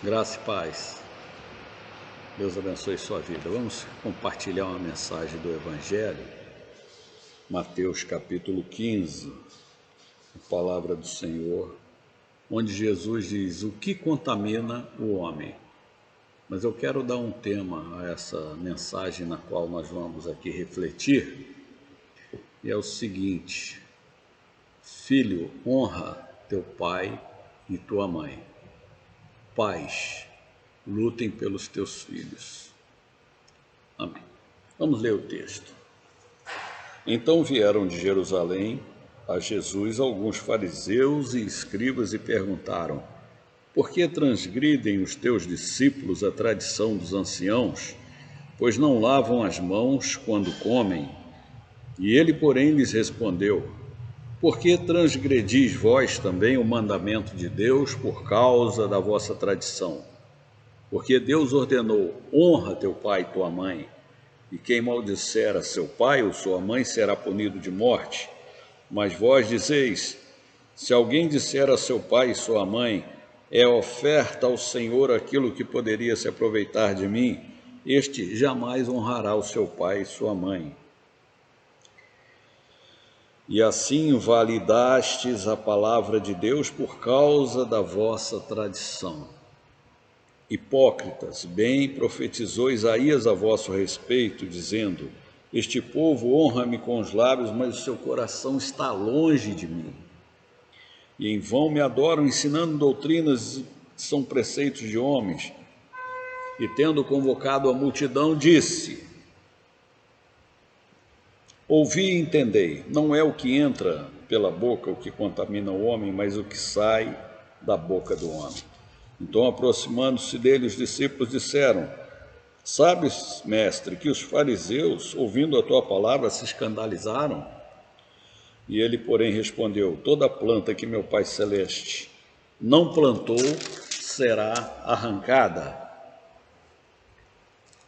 Graça e paz. Deus abençoe sua vida. Vamos compartilhar uma mensagem do Evangelho, Mateus capítulo 15, a palavra do Senhor, onde Jesus diz: o que contamina o homem? Mas eu quero dar um tema a essa mensagem na qual nós vamos aqui refletir, e é o seguinte: filho, honra teu pai e tua mãe. Pais, lutem pelos teus filhos. Amém. Vamos ler o texto. Então vieram de Jerusalém a Jesus alguns fariseus e escribas e perguntaram: por que transgridem os teus discípulos a tradição dos anciãos, pois não lavam as mãos quando comem? E ele, porém, lhes respondeu: por que transgredis vós também o mandamento de Deus por causa da vossa tradição? Porque Deus ordenou: honra teu pai e tua mãe, e quem maldisser a seu pai ou sua mãe será punido de morte. Mas vós dizeis: se alguém disser a seu pai e sua mãe, é oferta ao Senhor aquilo que poderia se aproveitar de mim, este jamais honrará o seu pai e sua mãe. E assim invalidastes a palavra de Deus por causa da vossa tradição. Hipócritas, bem profetizou Isaías a vosso respeito, dizendo: este povo honra-me com os lábios, mas o seu coração está longe de mim. E em vão me adoram, ensinando doutrinas que são preceitos de homens. E tendo convocado a multidão, disse: ouvi e entendei, não é o que entra pela boca o que contamina o homem, mas o que sai da boca do homem. Então, aproximando-se dele, os discípulos disseram: sabes, mestre, que os fariseus, ouvindo a tua palavra, se escandalizaram? E ele, porém, respondeu: toda planta que meu Pai Celeste não plantou será arrancada.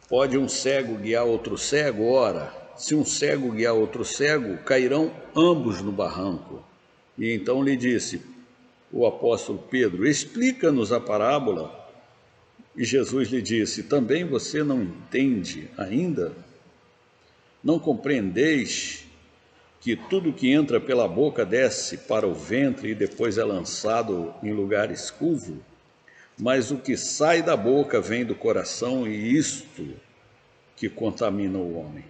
Pode um cego guiar outro cego? Ora, se um cego guiar outro cego, cairão ambos no barranco. E então lhe disse o apóstolo Pedro: explica-nos a parábola. E Jesus lhe disse: também você não entende ainda? Não compreendeis que tudo que entra pela boca desce para o ventre e depois é lançado em lugar escuso? Mas o que sai da boca vem do coração, e isto que contamina o homem.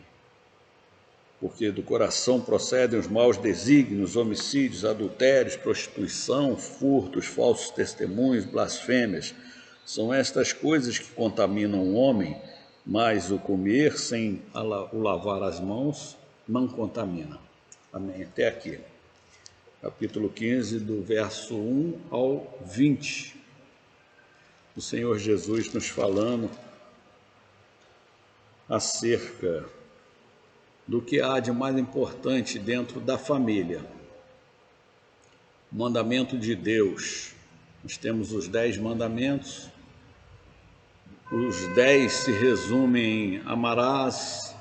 Porque do coração procedem os maus desígnios, homicídios, adultérios, prostituição, furtos, falsos testemunhos, blasfêmias. São estas coisas que contaminam o homem, mas o comer sem o lavar as mãos não contamina. Amém. Até aqui. Capítulo 15, do verso 1 ao 20. O Senhor Jesus nos falando acerca do que há de mais importante dentro da família. O mandamento de Deus. Nós temos os 10 mandamentos. Os 10 se resumem em amarás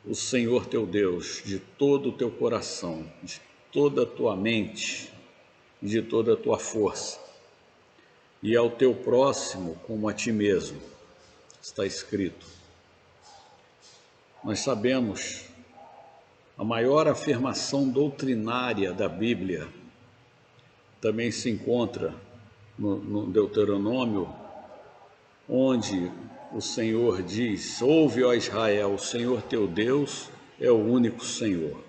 o Senhor teu Deus de todo o teu coração, de toda a tua mente, de toda a tua força, e ao teu próximo como a ti mesmo, está escrito. Nós sabemos, a maior afirmação doutrinária da Bíblia também se encontra no Deuteronômio, onde o Senhor diz: ouve, ó Israel, o Senhor teu Deus é o único Senhor.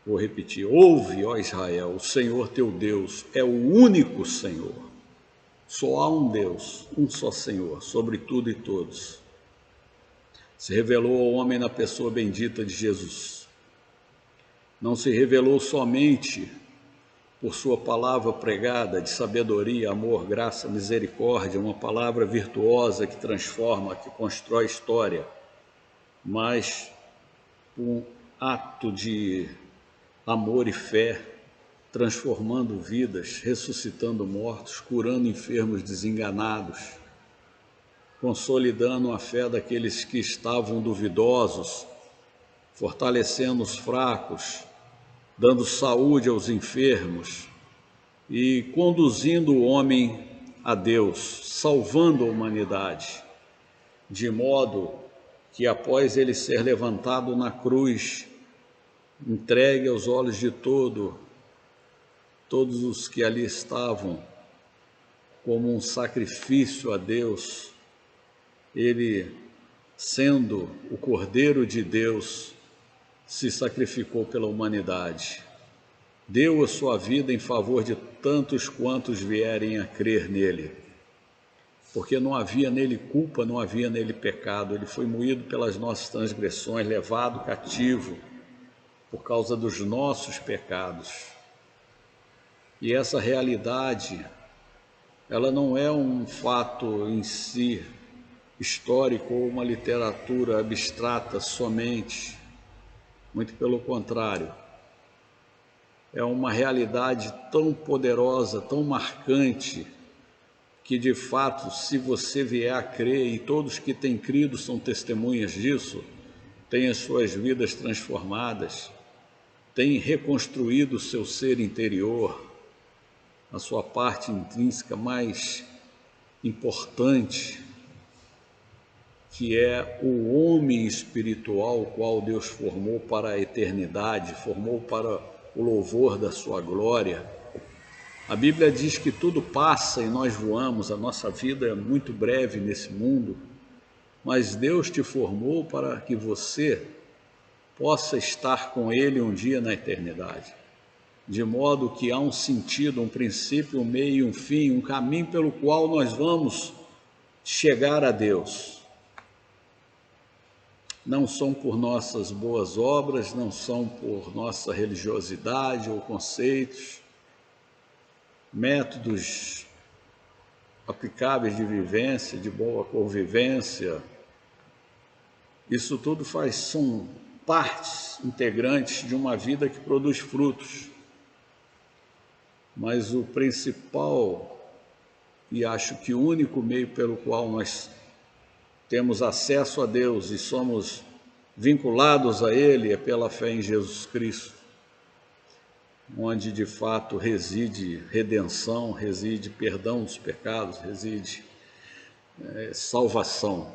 Vou repetir: ouve, ó Israel, o Senhor teu Deus é o único Senhor. Só há um Deus, um só Senhor, sobre tudo e todos. Se revelou ao homem na pessoa bendita de Jesus. Não se revelou somente por sua palavra pregada de sabedoria, amor, graça, misericórdia, uma palavra virtuosa que transforma, que constrói história, mas um ato de amor e fé, transformando vidas, ressuscitando mortos, curando enfermos desenganados, consolidando a fé daqueles que estavam duvidosos, fortalecendo os fracos, dando saúde aos enfermos, e conduzindo o homem a Deus, salvando a humanidade, de modo que após ele ser levantado na cruz, entregue aos olhos de todos os que ali estavam, como um sacrifício a Deus, ele, sendo o Cordeiro de Deus, se sacrificou pela humanidade. Deu a sua vida em favor de tantos quantos vierem a crer nele, porque não havia nele culpa, não havia nele pecado. Ele foi moído pelas nossas transgressões, levado cativo por causa dos nossos pecados. E essa realidade, ela não é um fato em si histórico ou uma literatura abstrata somente, muito pelo contrário. É uma realidade tão poderosa, tão marcante, que de fato, se você vier a crer, e todos que têm crido são testemunhas disso, têm as suas vidas transformadas, têm reconstruído o seu ser interior, a sua parte intrínseca mais importante, que é o homem espiritual, o qual Deus formou para a eternidade, formou para o louvor da sua glória. A Bíblia diz que tudo passa e nós voamos, a nossa vida é muito breve nesse mundo, mas Deus te formou para que você possa estar com Ele um dia na eternidade, de modo que há um sentido, um princípio, um meio e um fim, um caminho pelo qual nós vamos chegar a Deus. Não são por nossas boas obras, não são por nossa religiosidade ou conceitos, métodos aplicáveis de vivência, de boa convivência. Isso tudo são partes integrantes de uma vida que produz frutos. Mas o principal, e acho que o único meio pelo qual nós temos acesso a Deus e somos vinculados a Ele, é pela fé em Jesus Cristo, onde de fato reside redenção, reside perdão dos pecados, reside salvação,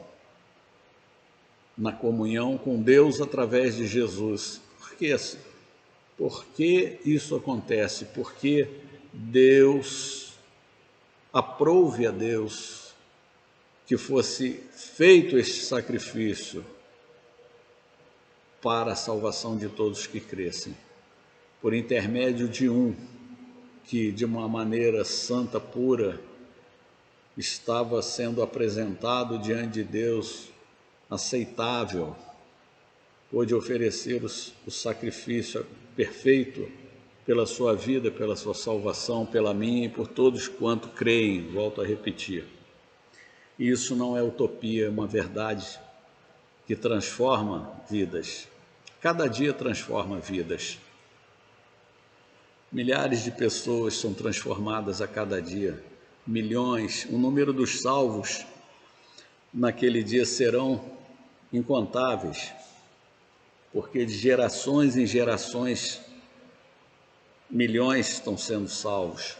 na comunhão com Deus através de Jesus. Por que isso acontece? Porque Deus, aprove a Deus que fosse feito este sacrifício para a salvação de todos que crescem, por intermédio de um que, de uma maneira santa, pura, estava sendo apresentado diante de Deus, aceitável, pôde oferecer o sacrifício perfeito pela sua vida, pela sua salvação, pela minha e por todos quanto creem, volto a repetir. Isso não é utopia, é uma verdade que transforma vidas. Cada dia transforma vidas. Milhares de pessoas são transformadas a cada dia. Milhões. O número dos salvos naquele dia serão incontáveis, porque de gerações em gerações, milhões estão sendo salvos.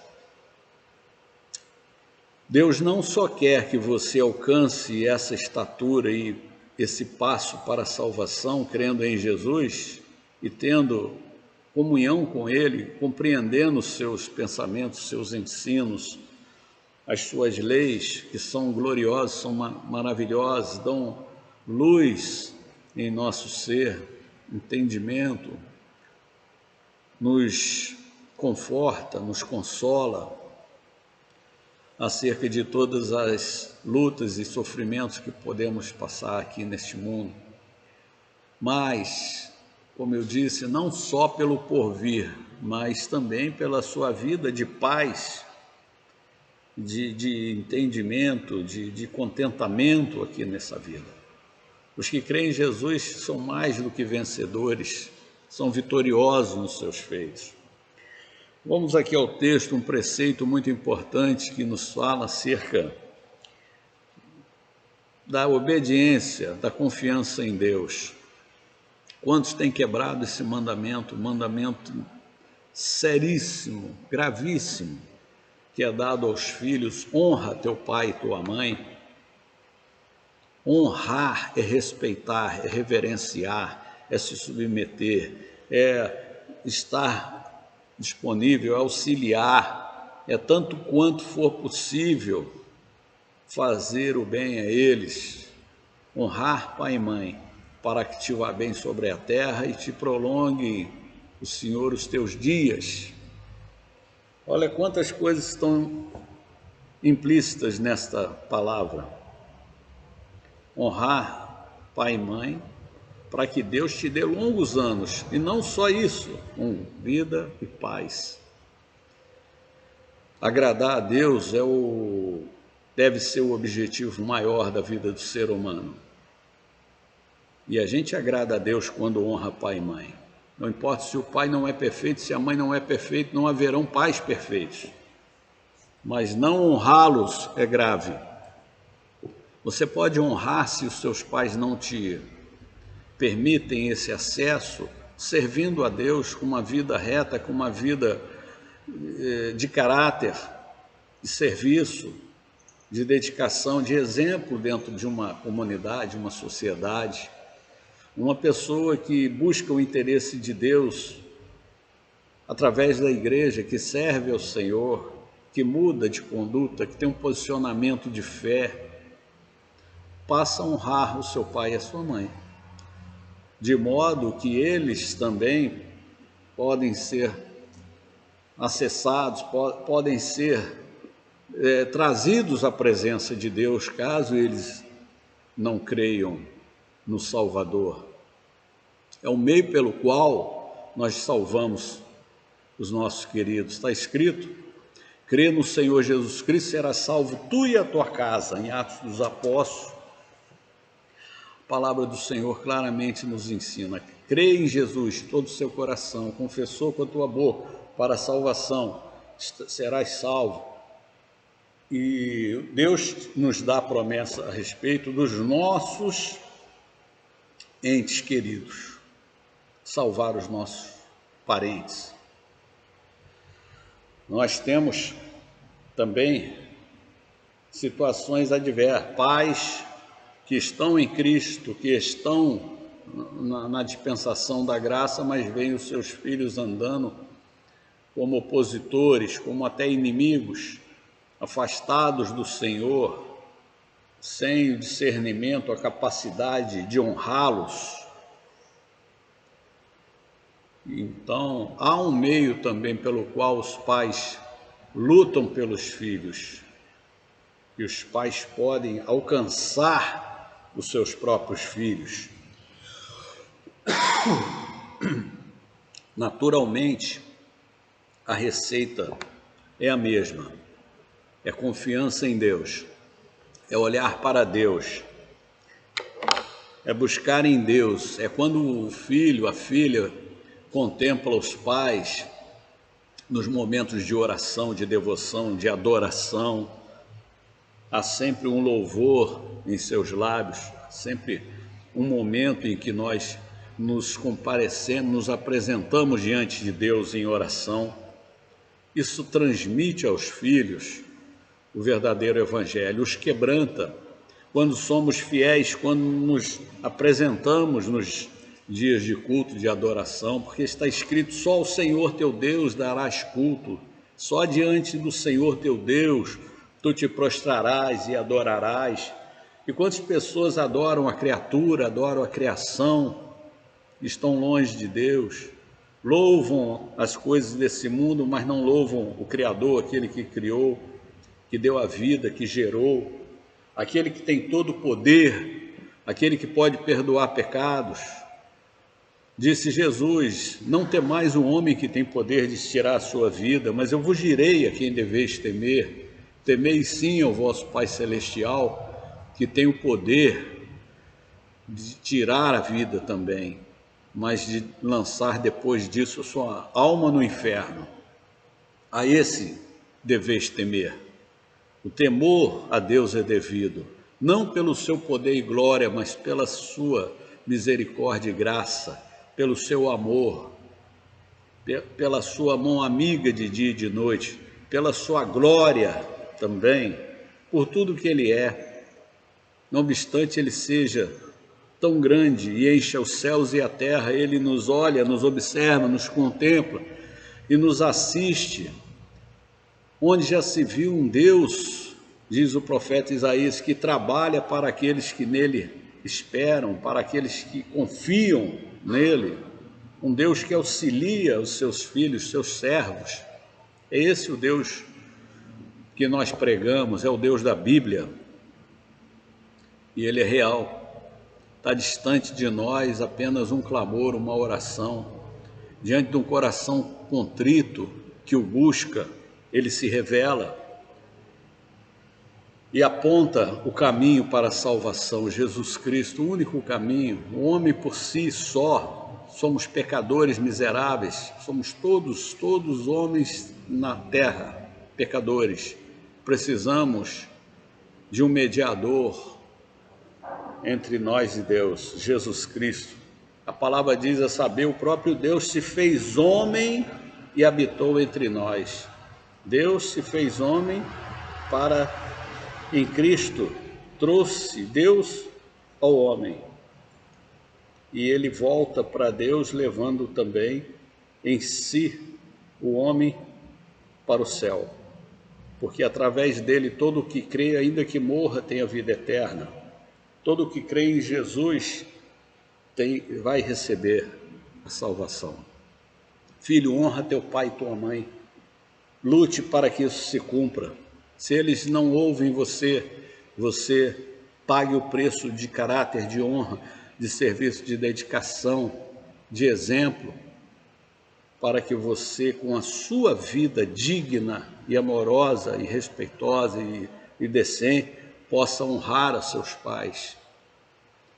Deus não só quer que você alcance essa estatura e esse passo para a salvação, crendo em Jesus e tendo comunhão com Ele, compreendendo os seus pensamentos, seus ensinos, as suas leis, que são gloriosas, são maravilhosas, dão luz em nosso ser, entendimento, nos conforta, nos consola acerca de todas as lutas e sofrimentos que podemos passar aqui neste mundo. Mas, como eu disse, não só pelo porvir, mas também pela sua vida de paz, de entendimento, de contentamento aqui nessa vida. Os que creem em Jesus são mais do que vencedores, são vitoriosos nos seus feitos. Vamos aqui ao texto, um preceito muito importante que nos fala acerca da obediência, da confiança em Deus. Quantos têm quebrado esse mandamento, o mandamento seríssimo, gravíssimo, que é dado aos filhos: honra teu pai e tua mãe. Honrar é respeitar, é reverenciar, é se submeter, é estar disponível, é auxiliar, é tanto quanto for possível fazer o bem a eles. Honrar pai e mãe, para que te vá bem sobre a terra e te prolongue o Senhor os teus dias. Olha quantas coisas estão implícitas nesta palavra. Honrar pai e mãe, para que Deus te dê longos anos, e não só isso, vida e paz. Agradar a Deus deve ser o objetivo maior da vida do ser humano. E a gente agrada a Deus quando honra pai e mãe. Não importa se o pai não é perfeito, se a mãe não é perfeita, não haverão pais perfeitos. Mas não honrá-los é grave. Você pode honrar se os seus pais não te permitem esse acesso, servindo a Deus com uma vida reta, com uma vida de caráter, de serviço, de dedicação, de exemplo dentro de uma comunidade, uma sociedade. Uma pessoa que busca o interesse de Deus através da igreja, que serve ao Senhor, que muda de conduta, que tem um posicionamento de fé, passa a honrar o seu pai e a sua mãe, de modo que eles também podem ser acessados, podem ser trazidos à presença de Deus, caso eles não creiam no Salvador. É o meio pelo qual nós salvamos os nossos queridos. Está escrito: crê no Senhor Jesus Cristo, serás salvo tu e a tua casa, em Atos dos Apóstolos. A palavra do Senhor claramente nos ensina: crê em Jesus de todo o seu coração, confessou com a tua boca para a salvação, serás salvo. E Deus nos dá a promessa a respeito dos nossos entes queridos, salvar os nossos parentes. Nós temos também situações adversas, pais que estão em Cristo, que estão na dispensação da graça, mas veem os seus filhos andando como opositores, como até inimigos, afastados do Senhor, sem o discernimento, a capacidade de honrá-los. Então, há um meio também pelo qual os pais lutam pelos filhos, e os pais podem alcançar os seus próprios filhos. Naturalmente, a receita é a mesma: é confiança em Deus, é olhar para Deus, é buscar em Deus. É quando o filho, a filha, contempla os pais nos momentos de oração, de devoção, de adoração. Há sempre um louvor em seus lábios, sempre um momento em que nós nos comparecemos, nos apresentamos diante de Deus em oração. Isso transmite aos filhos o verdadeiro evangelho, os quebranta. Quando somos fiéis, quando nos apresentamos nos dias de culto, de adoração, porque está escrito: só ao Senhor teu Deus darás culto, só diante do Senhor teu Deus tu te prostrarás e adorarás. E quantas pessoas adoram a criatura, adoram a criação, estão longe de Deus, louvam as coisas desse mundo, mas não louvam o Criador, aquele que criou, que deu a vida, que gerou, aquele que tem todo o poder, aquele que pode perdoar pecados. Disse Jesus: não temais o homem que tem poder de tirar a sua vida, mas eu vos direi a quem deveis temer. Temei sim ao vosso Pai Celestial, que tem o poder de tirar a vida também, mas de lançar depois disso a sua alma no inferno. A esse deveis temer. O temor a Deus é devido, não pelo seu poder e glória, mas pela sua misericórdia e graça, pelo seu amor. pela sua mão amiga de dia e de noite, pela sua glória também, por tudo que Ele é. Não obstante Ele seja tão grande e encha os céus e a terra, Ele nos olha, nos observa, nos contempla e nos assiste. Onde já se viu um Deus, diz o profeta Isaías, que trabalha para aqueles que nele esperam, para aqueles que confiam nele, um Deus que auxilia os seus filhos, seus servos. É esse o Deus que nós pregamos, é o Deus da Bíblia, e Ele é real. Está distante de nós apenas um clamor, uma oração. Diante de um coração contrito que o busca, Ele se revela e aponta o caminho para a salvação. Jesus Cristo, o único caminho. O homem por si só, somos pecadores miseráveis, somos todos homens na terra, pecadores. Precisamos de um mediador entre nós e Deus, Jesus Cristo. A palavra diz, a saber, o próprio Deus se fez homem e habitou entre nós. Deus se fez homem para, em Cristo, trouxe Deus ao homem. E ele volta para Deus, levando também em si o homem para o céu. Porque através dele todo o que crê, ainda que morra, tem a vida eterna. Todo o que crê em Jesus vai receber a salvação. Filho, honra teu pai e tua mãe. Lute para que isso se cumpra. Se eles não ouvem você, você pague o preço de caráter, de honra, de serviço, de dedicação, de exemplo, para que você, com a sua vida digna e amorosa e respeitosa e decente, possa honrar a seus pais.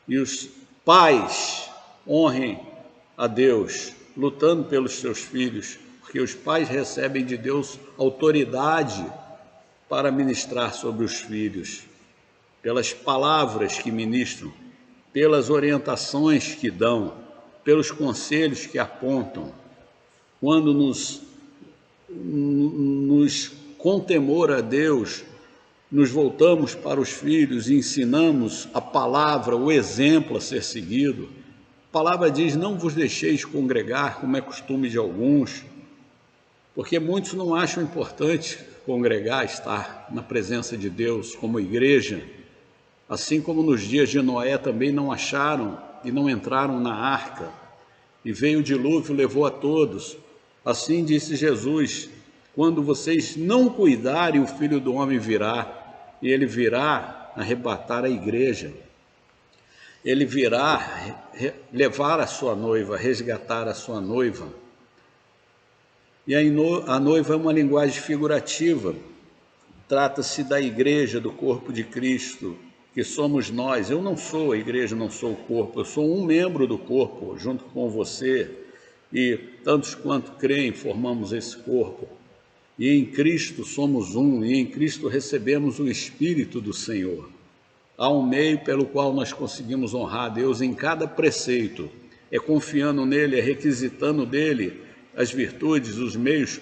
E os pais honrem a Deus, lutando pelos seus filhos, porque os pais recebem de Deus autoridade para ministrar sobre os filhos, pelas palavras que ministram, pelas orientações que dão, pelos conselhos que apontam. Quando com temor a Deus, nos voltamos para os filhos e ensinamos a palavra, o exemplo a ser seguido. A palavra diz, não vos deixeis congregar, como é costume de alguns, porque muitos não acham importante congregar, estar na presença de Deus como igreja, assim como nos dias de Noé também não acharam e não entraram na arca, e veio o dilúvio, levou a todos. Assim disse Jesus, quando vocês não cuidarem, o Filho do Homem virá, e ele virá arrebatar a igreja. Ele virá levar a sua noiva, resgatar a sua noiva. E a noiva é uma linguagem figurativa. Trata-se da igreja, do corpo de Cristo, que somos nós. Eu não sou a igreja, não sou o corpo, eu sou um membro do corpo, junto com você. E tantos quanto creem, formamos esse corpo. E em Cristo somos um, e em Cristo recebemos o Espírito do Senhor. Há um meio pelo qual nós conseguimos honrar a Deus em cada preceito. É confiando nele, é requisitando dele as virtudes, os meios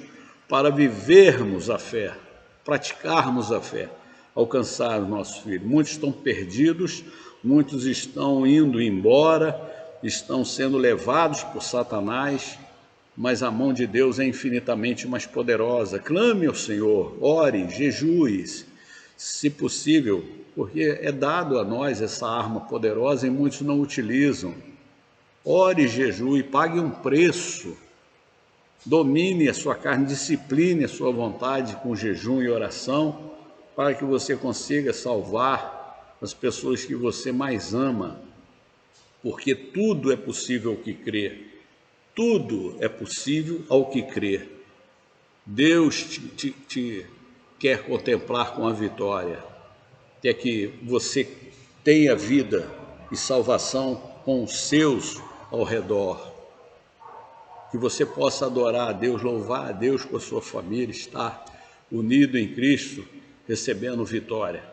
para vivermos a fé, praticarmos a fé, alcançar os nossos filhos. Muitos estão perdidos, muitos estão indo embora, estão sendo levados por Satanás, mas a mão de Deus é infinitamente mais poderosa. Clame ao Senhor, ore, jejue, se possível, porque é dado a nós essa arma poderosa e muitos não utilizam. Ore, jejue, pague um preço, domine a sua carne, discipline a sua vontade com jejum e oração, para que você consiga salvar as pessoas que você mais ama, porque tudo é possível ao que crê. Tudo é possível ao que crê. Deus te quer contemplar com a vitória, quer que você tenha vida e salvação com os seus ao redor, que você possa adorar a Deus, louvar a Deus com a sua família, estar unido em Cristo, recebendo vitória.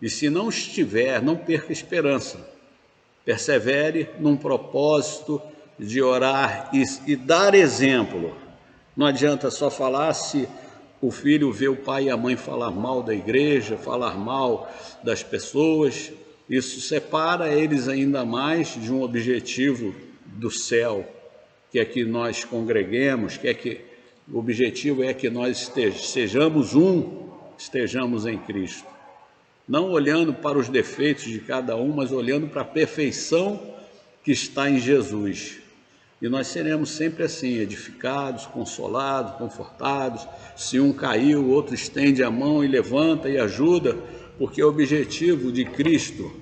E se não estiver, não perca esperança, persevere num propósito de orar e dar exemplo, Não adianta só falar se o filho vê o pai e a mãe falar mal da igreja, falar mal das pessoas. Isso separa eles ainda mais de um objetivo do céu, que é que nós congreguemos, o objetivo é que nós estejamos em Cristo. Não olhando para os defeitos de cada um, mas olhando para a perfeição que está em Jesus. E nós seremos sempre assim, edificados, consolados, confortados. Se um caiu, o outro estende a mão e levanta e ajuda, porque o objetivo de Cristo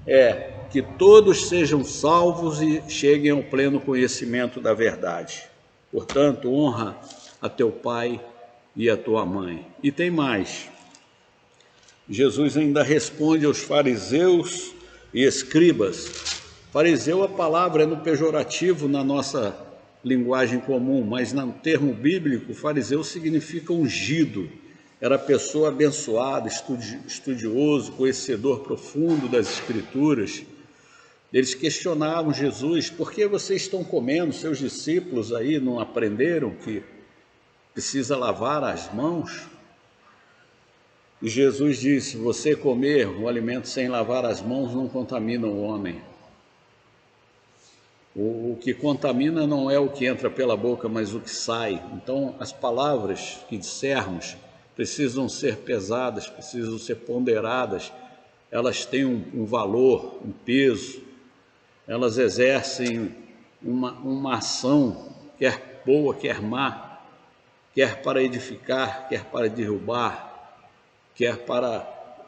é que todos sejam salvos e cheguem ao pleno conhecimento da verdade. Portanto, honra a teu pai e a tua mãe. E tem mais. Jesus ainda responde aos fariseus e escribas. Fariseu, a palavra é no pejorativo na nossa linguagem comum, mas no termo bíblico, fariseu significa ungido. Era pessoa abençoada, estudioso, conhecedor profundo das Escrituras. Eles questionavam Jesus: por que vocês estão comendo? Seus discípulos aí não aprenderam que precisa lavar as mãos? E Jesus disse: você comer um alimento sem lavar as mãos não contamina o homem. O que contamina não é o que entra pela boca, mas o que sai. Então, as palavras que dissermos precisam ser pesadas, precisam ser ponderadas. Elas têm um valor, um peso. Elas exercem uma ação, quer boa, quer má, quer para edificar, quer para derrubar, quer para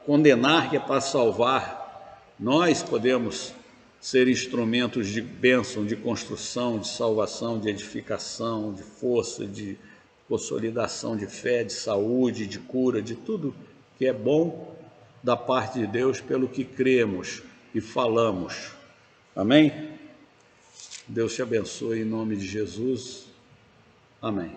condenar, quer para salvar. Nós podemos ser instrumentos de bênção, de construção, de salvação, de edificação, de força, de consolidação de fé, de saúde, de cura, de tudo que é bom da parte de Deus pelo que cremos e falamos. Amém? Deus te abençoe em nome de Jesus. Amém.